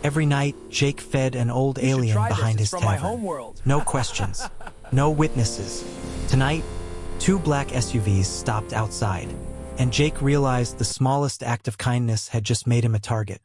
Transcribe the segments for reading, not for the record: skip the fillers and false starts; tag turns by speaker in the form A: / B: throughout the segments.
A: Every night, Jake fed an old
B: You should
A: alien
B: try this.
A: behind
B: It's
A: his
B: from my
A: tavern.
B: homeworld.
A: No questions. No witnesses. Tonight, 2 black SUVs stopped outside, and Jake realized the smallest act of kindness had just made him a target.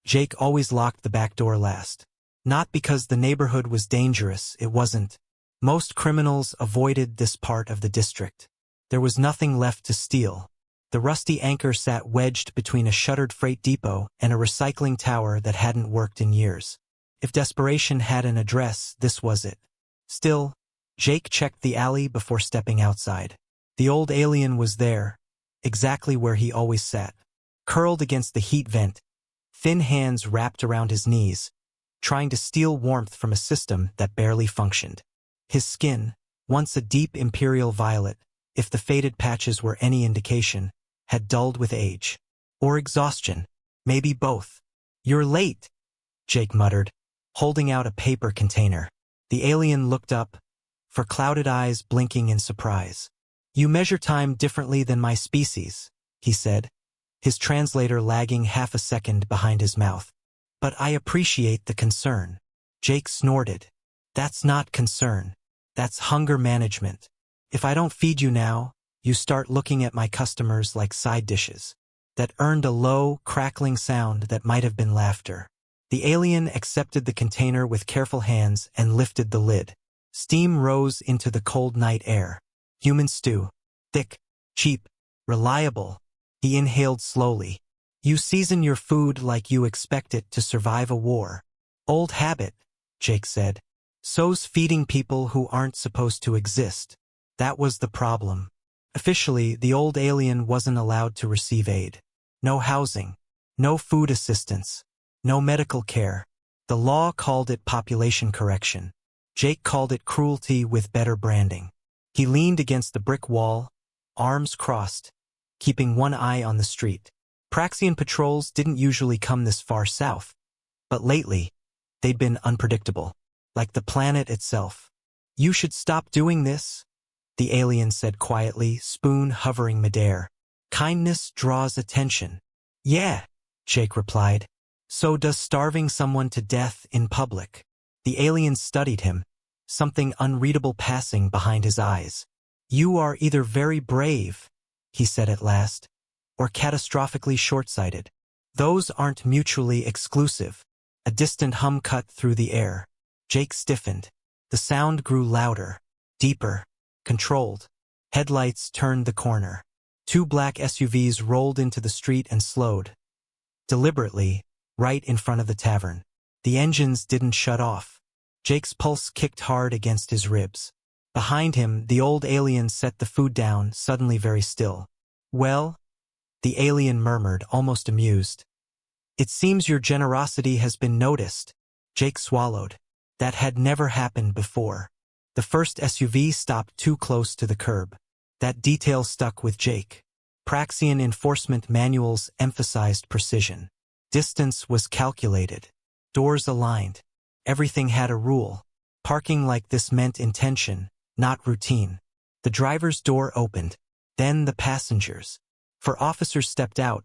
A: Jake always locked the back door last. Not because the neighborhood was dangerous, it wasn't. Most criminals avoided this part of the district. There was nothing left to steal. The rusty anchor sat wedged between a shuttered freight depot and a recycling tower that hadn't worked in years. If desperation had an address, this was it. Still, Jake checked the alley before stepping outside. The old alien was there, exactly where he always sat, curled against the heat vent, thin hands wrapped around his knees, trying to steal warmth from a system that barely functioned. His skin, once a deep imperial violet, if the faded patches were any indication, had dulled with age. Or exhaustion. Maybe both. "You're late," Jake muttered, holding out a paper container. The alien looked up, for clouded eyes blinking in surprise. "You measure time differently than my species," he said, his translator lagging half a second behind his mouth. "But I appreciate the concern." Jake snorted. "That's not concern. That's hunger management. If I don't feed you now, you start looking at my customers like side dishes." That earned a low, crackling sound that might have been laughter. The alien accepted the container with careful hands and lifted the lid. Steam rose into the cold night air. Human stew. Thick, cheap, reliable. He inhaled slowly. "You season your food like you expect it to survive a war." "Old habit," Jake said. "So's feeding people who aren't supposed to exist." That was the problem. Officially, the old alien wasn't allowed to receive aid. No housing. No food assistance. No medical care. The law called it population correction. Jake called it cruelty with better branding. He leaned against the brick wall, arms crossed, keeping one eye on the street. Praxian patrols didn't usually come this far south. But lately, they'd been unpredictable. Like the planet itself. "You should stop doing this," the alien said quietly, spoon hovering midair. "Kindness draws attention." "Yeah," Jake replied. "So does starving someone to death in public." The alien studied him, something unreadable passing behind his eyes. "You are either very brave," he said at last, "or catastrophically short-sighted. Those aren't mutually exclusive." A distant hum cut through the air. Jake stiffened. The sound grew louder, deeper, controlled. Headlights turned the corner. 2 black SUVs rolled into the street and slowed. Deliberately, right in front of the tavern. The engines didn't shut off. Jake's pulse kicked hard against his ribs. Behind him, the old alien set the food down, suddenly very still. "Well?" the alien murmured, almost amused. "It seems your generosity has been noticed." Jake swallowed. That had never happened before. The first SUV stopped too close to the curb. That detail stuck with Jake. Praxian enforcement manuals emphasized precision. Distance was calculated. Doors aligned. Everything had a rule. Parking like this meant intention, not routine. The driver's door opened. Then the passengers. 4 officers stepped out,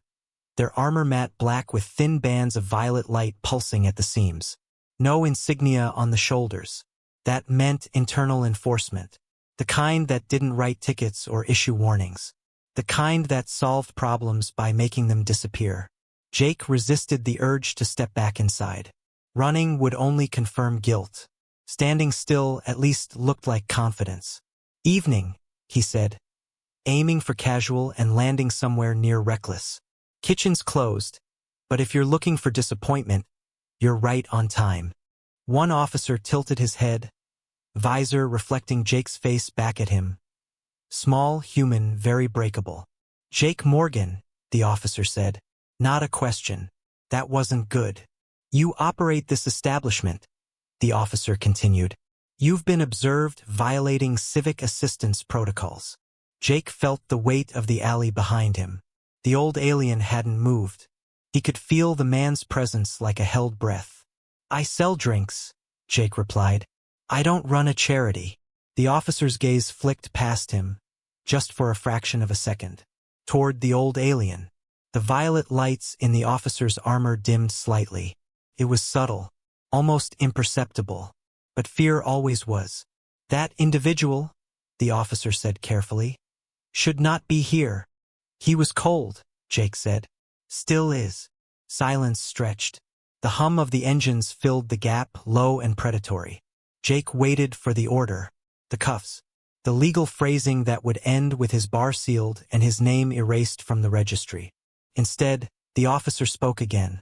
A: their armor matte black with thin bands of violet light pulsing at the seams. No insignia on the shoulders. That meant internal enforcement. The kind that didn't write tickets or issue warnings. The kind that solved problems by making them disappear. Jake resisted the urge to step back inside. Running would only confirm guilt. Standing still at least looked like confidence. "Evening," he said, aiming for casual and landing somewhere near reckless. "Kitchen's closed, but if you're looking for disappointment, you're right on time." One officer tilted his head, visor reflecting Jake's face back at him. Small, human, very breakable. "Jake Morgan," the officer said. Not a question. That wasn't good. "You operate this establishment," the officer continued. "You've been observed violating civic assistance protocols." Jake felt the weight of the alley behind him. The old alien hadn't moved. He could feel the man's presence like a held breath. "I sell drinks," Jake replied. "I don't run a charity." The officer's gaze flicked past him, just for a fraction of a second, toward the old alien. The violet lights in the officer's armor dimmed slightly. It was subtle, almost imperceptible, but fear always was. That individual, the officer said carefully, should not be here. He was cold, Jake said. Still is. Silence stretched. The hum of the engines filled the gap, low and predatory. Jake waited for the order, the cuffs, the legal phrasing that would end with his bar sealed and his name erased from the registry. Instead, the officer spoke again.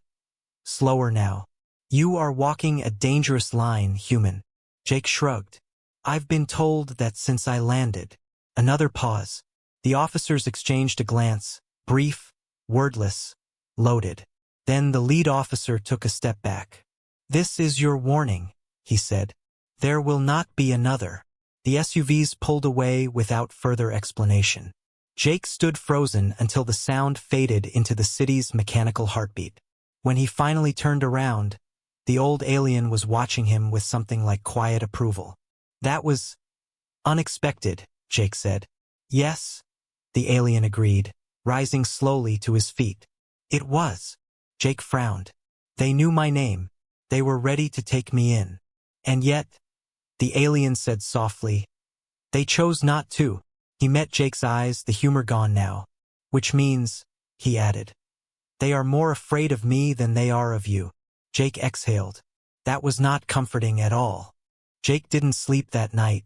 A: Slower now. You are walking a dangerous line, human. Jake shrugged. I've been told that since I landed. Another pause. The officers exchanged a glance, brief, wordless, loaded. Then the lead officer took a step back. This is your warning, he said. There will not be another. The SUVs pulled away without further explanation. Jake stood frozen until the sound faded into the city's mechanical heartbeat. When he finally turned around, the old alien was watching him with something like quiet approval. That was unexpected, Jake said. Yes, the alien agreed, rising slowly to his feet. It was. Jake frowned. They knew my name. They were ready to take me in. And yet, the alien said softly, they chose not to. He met Jake's eyes, the humor gone now. Which means, he added, they are more afraid of me than they are of you. Jake exhaled. That was not comforting at all. Jake didn't sleep that night.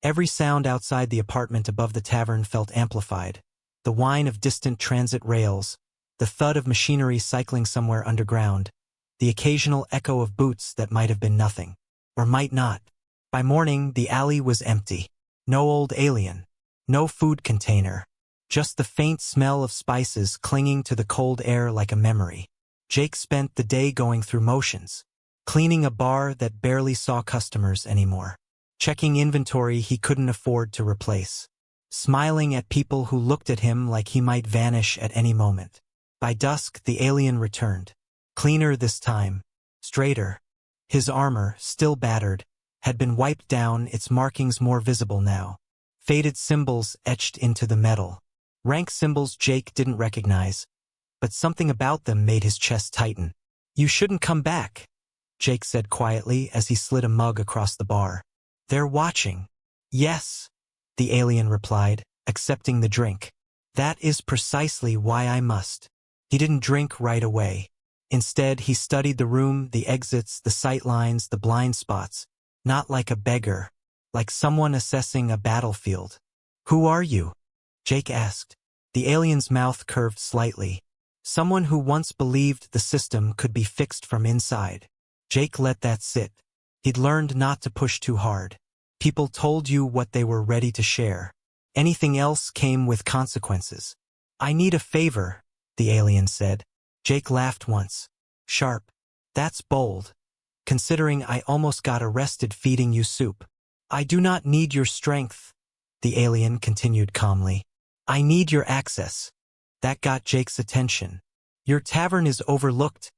A: Every sound outside the apartment above the tavern felt amplified. The whine of distant transit rails, the thud of machinery cycling somewhere underground, the occasional echo of boots that might have been nothing, or might not. By morning, the alley was empty. No old alien. No food container. Just the faint smell of spices clinging to the cold air like a memory. Jake spent the day going through motions, cleaning a bar that barely saw customers anymore, checking inventory he couldn't afford to replace, smiling at people who looked at him like he might vanish at any moment. By dusk, the alien returned. Cleaner this time. Straighter. His armor, still battered, had been wiped down, its markings more visible now. Faded symbols etched into the metal. Rank symbols Jake didn't recognize, but something about them made his chest tighten. You shouldn't come back, Jake said quietly as he slid a mug across the bar. They're watching. Yes, the alien replied, accepting the drink. That is precisely why I must. He didn't drink right away. Instead, he studied the room, the exits, the sight lines, the blind spots. Not like a beggar, like someone assessing a battlefield. Who are you? Jake asked. The alien's mouth curved slightly. Someone who once believed the system could be fixed from inside. Jake let that sit. He'd learned not to push too hard. People told you what they were ready to share. Anything else came with consequences. I need a favor, the alien said. Jake laughed once. Sharp. That's bold. Considering I almost got arrested feeding you soup. I do not need your strength, the alien continued calmly. I need your access. That got Jake's attention. Your tavern is overlooked,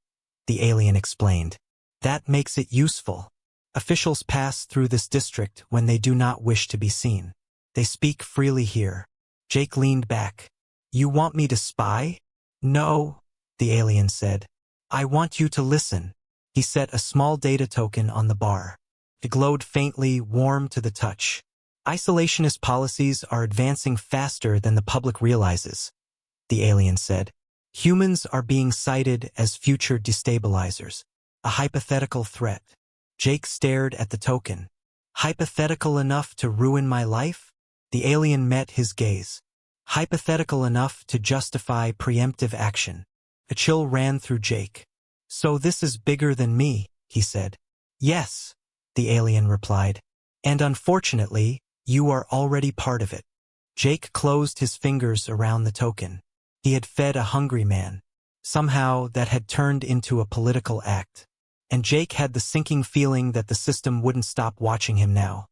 A: the alien explained. That makes it useful. Officials pass through this district when they do not wish to be seen. They speak freely here. Jake leaned back. You want me to spy? No, the alien said. I want you to listen. He set a small data token on the bar. It glowed faintly, warm to the touch. Isolationist policies are advancing faster than the public realizes, the alien said. Humans are being cited as future destabilizers, a hypothetical threat. Jake stared at the token. Hypothetical enough to ruin my life? The alien met his gaze. Hypothetical enough to justify preemptive action. A chill ran through Jake. So this is bigger than me, he said. Yes, the alien replied. And unfortunately, you are already part of it. Jake closed his fingers around the token. He had fed a hungry man. Somehow that had turned into a political act. And Jake had the sinking feeling that the system wouldn't stop watching him now.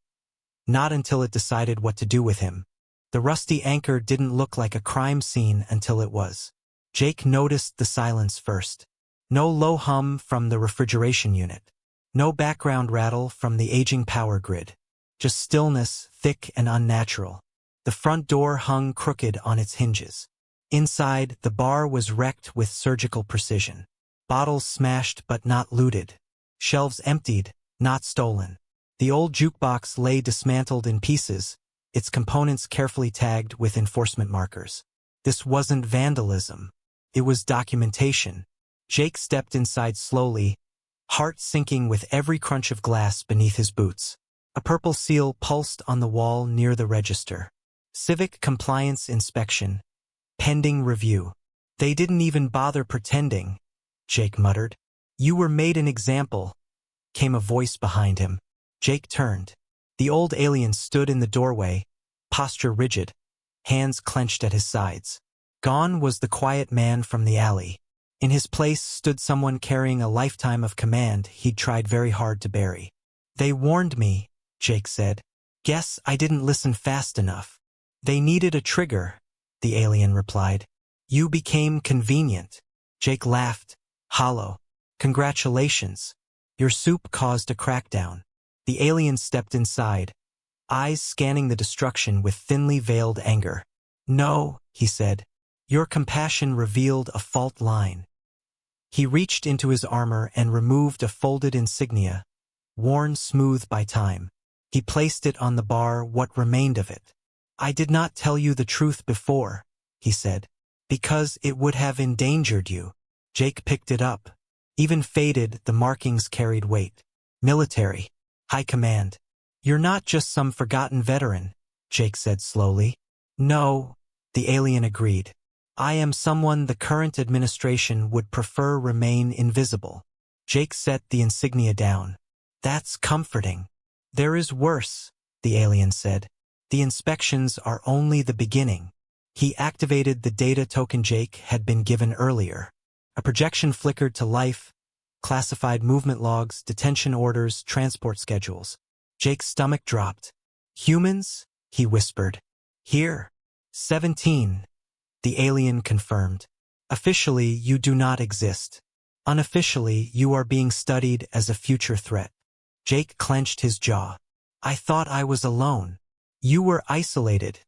A: Not until it decided what to do with him. The rusty anchor didn't look like a crime scene until it was. Jake noticed the silence first. No low hum from the refrigeration unit. No background rattle from the aging power grid. Just stillness, thick and unnatural. The front door hung crooked on its hinges. Inside, the bar was wrecked with surgical precision. Bottles smashed but not looted. Shelves emptied, not stolen. The old jukebox lay dismantled in pieces, its components carefully tagged with enforcement markers. This wasn't vandalism. It was documentation. Jake stepped inside slowly, heart sinking with every crunch of glass beneath his boots. A purple seal pulsed on the wall near the register. Civic Compliance Inspection. Pending review. They didn't even bother pretending, Jake muttered. You were made an example, came a voice behind him. Jake turned. The old alien stood in the doorway, posture rigid, hands clenched at his sides. Gone was the quiet man from the alley. In his place stood someone carrying a lifetime of command he'd tried very hard to bury. They warned me, Jake said. Guess I didn't listen fast enough. They needed a trigger, the alien replied. You became convenient. Jake laughed, hollow. Congratulations. Your soup caused a crackdown. The alien stepped inside, eyes scanning the destruction with thinly veiled anger. No, he said. Your compassion revealed a fault line. He reached into his armor and removed a folded insignia, worn smooth by time. He placed it on the bar, what remained of it. I did not tell you the truth before, he said, because it would have endangered you. Jake picked it up. Even faded, the markings carried weight. Military. High command. You're not just some forgotten veteran, Jake said slowly. No, the alien agreed. I am someone the current administration would prefer remain invisible. Jake set the insignia down. That's comforting. There is worse, the alien said. The inspections are only the beginning. He activated the data token Jake had been given earlier. A projection flickered to life, classified movement logs, detention orders, transport schedules. Jake's stomach dropped. Humans? He whispered. Here. 17. The alien confirmed. Officially, you do not exist. Unofficially, you are being studied as a future threat. Jake clenched his jaw. I thought I was alone. You were isolated,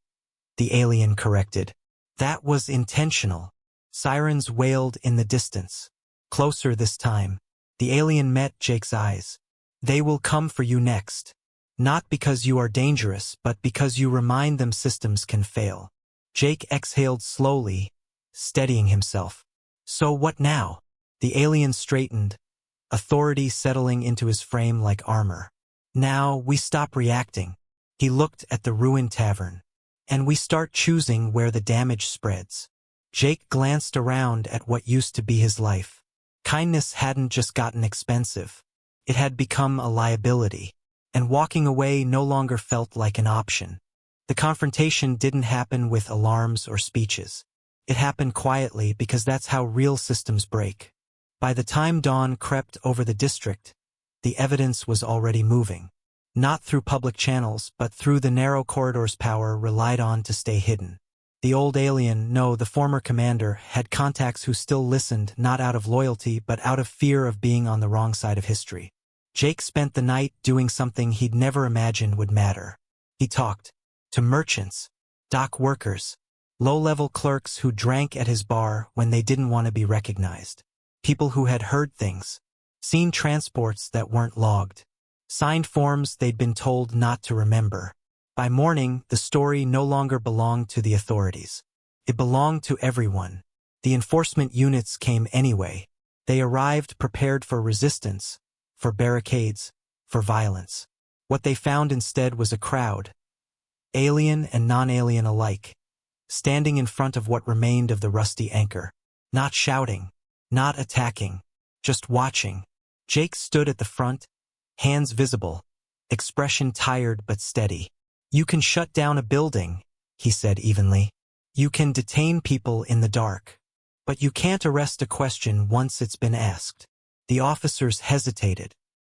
A: the alien corrected. That was intentional. Sirens wailed in the distance. Closer this time. The alien met Jake's eyes. They will come for you next. Not because you are dangerous, but because you remind them systems can fail. Jake exhaled slowly, steadying himself. So what now? The alien straightened, authority settling into his frame like armor. Now we stop reacting. He looked at the ruined tavern. And we start choosing where the damage spreads. Jake glanced around at what used to be his life. Kindness hadn't just gotten expensive. It had become a liability. And walking away no longer felt like an option. The confrontation didn't happen with alarms or speeches. It happened quietly because that's how real systems break. By the time dawn crept over the district, the evidence was already moving. Not through public channels, but through the narrow corridors power relied on to stay hidden. The old alien, no, the former commander, had contacts who still listened, not out of loyalty, but out of fear of being on the wrong side of history. Jake spent the night doing something he'd never imagined would matter. He talked to merchants, dock workers, low-level clerks who drank at his bar when they didn't want to be recognized. People who had heard things, seen transports that weren't logged, signed forms they'd been told not to remember. By morning, the story no longer belonged to the authorities. It belonged to everyone. The enforcement units came anyway. They arrived prepared for resistance, for barricades, for violence. What they found instead was a crowd, alien and non-alien alike, standing in front of what remained of the rusty anchor. Not shouting, not attacking, just watching. Jake stood at the front, hands visible, expression tired but steady. You can shut down a building, he said evenly. You can detain people in the dark. But you can't arrest a question once it's been asked. The officers hesitated.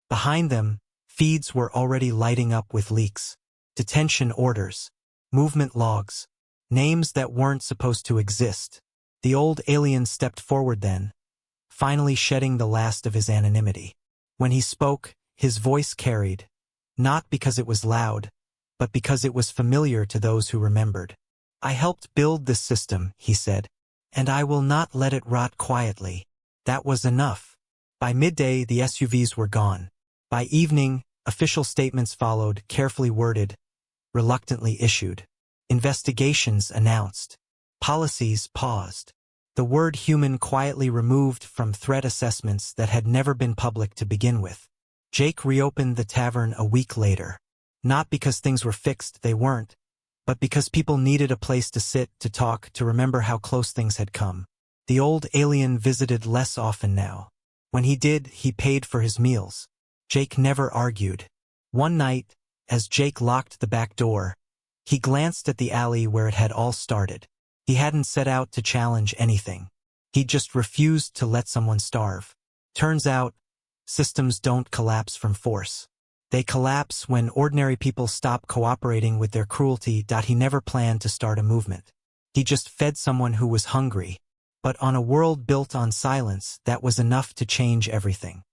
A: Behind them, feeds were already lighting up with leaks. Detention orders, movement logs, names that weren't supposed to exist. The old alien stepped forward then, finally shedding the last of his anonymity. When he spoke, his voice carried, not because it was loud, but because it was familiar to those who remembered. I helped build this system, he said, and I will not let it rot quietly. That was enough. By midday, the SUVs were gone. By evening, official statements followed, carefully worded, reluctantly issued. Investigations announced. Policies paused. The word human quietly removed from threat assessments that had never been public to begin with. Jake reopened the tavern a week later. Not because things were fixed, they weren't, but because people needed a place to sit, to talk, to remember how close things had come. The old alien visited less often now. When he did, he paid for his meals. Jake never argued. One night, as Jake locked the back door, he glanced at the alley where it had all started. He hadn't set out to challenge anything. He just refused to let someone starve. Turns out, systems don't collapse from force. They collapse when ordinary people stop cooperating with their cruelty. He never planned to start a movement. He just fed someone who was hungry. But on a world built on silence, that was enough to change everything.